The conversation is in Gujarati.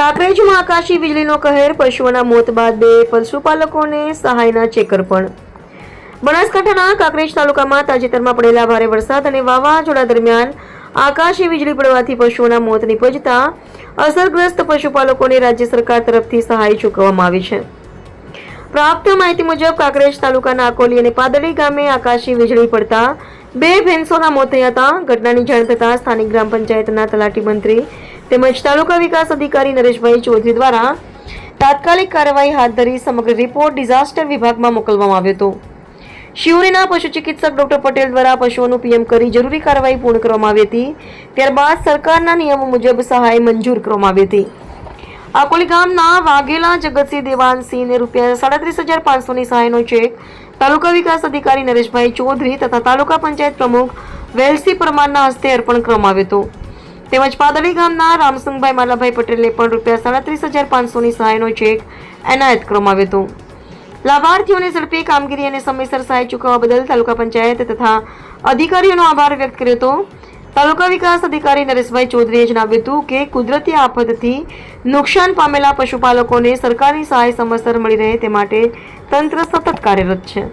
કાંકરેજમાં આકાશી વીજળીનો કહેર, પશુઓના મોત બાદ 2 પશુપાલકોને સહાયના ચેક અર્પણ. બનાસકાંઠાના કાંકરેજ તાલુકામાં તાજેતરમાં પડેલા ભારે વરસાદ અને વાવાઝોડા દરમિયાન આકાશી વીજળી પડવાથી પશુઓના મોત નિપજતા અસરગ્રસ્ત પશુપાલકોને રાજ્ય સરકાર તરફથી સહાય ચૂકવવામાં આવી છે. પ્રાપ્ત માહિતી મુજબ કાંકરેજ તાલુકાના અકોલી અને પાદડી ગામે આકાશી વીજળી પડતા 2 ભેંસોના મોત થયા હતા. ઘટનાની જાણ થતાં સ્થાનિક ગ્રામ પંચાયતના તલાટી મંત્રી તેમજ તાલુકા વિકાસ અધિકારી નરેશભાઈ ચૌધરી દ્વારા તાત્કાલિક કાર્યવાહી હાથ ધરી સમગ્ર રિપોર્ટ ડિઝાસ્ટર વિભાગમાં મોકલવામાં આવ્યો હતો. શિવરીના પશુ ચિકિત્સક ડોક્ટર પટેલ દ્વારા પશુઓનું પીએમ કરી જરૂરી કાર્યવાહી પૂર્ણ કરવામાં આવી હતી. ત્યારબાદ સરકારના નિયમો મુજબ સહાય મંજૂર કરવામાં આવી હતી. અકોલી ગામના વાઘેલા જગતસિંહ દેવાનસિંહને ₹37,500ની સહાયનો ચેક તાલુકા વિકાસ અધિકારી નરેશભાઈ ચૌધરી તથા તાલુકા પંચાયત પ્રમુખ વેલસી પરમારના હસ્તે અર્પણ કરવામાં આવ્યો હતો. તેમજ પાદડી ગામના રામસંગભાઈ માલાભાઈ પટેલને પણ ₹37,500ની સહાયનો ચેક એનાયત કરવામાં આવ્યો હતો. લાભાર્થીઓને ઝડપી કામગીરી અને સમયસર સહાય ચૂકવવા બદલ તાલુકા પંચાયત તથા અધિકારીઓનો આભાર વ્યક્ત કર્યો હતો. તાલુકા વિકાસ અધિકારી નરેશભાઈ ચૌધરીએ જણાવ્યું હતું કે કુદરતી આફતથી નુકસાન પામેલા પશુપાલકોને સરકારી સહાય સમયસર મળી રહે તે માટે તંત્ર સતત કાર્યરત છે.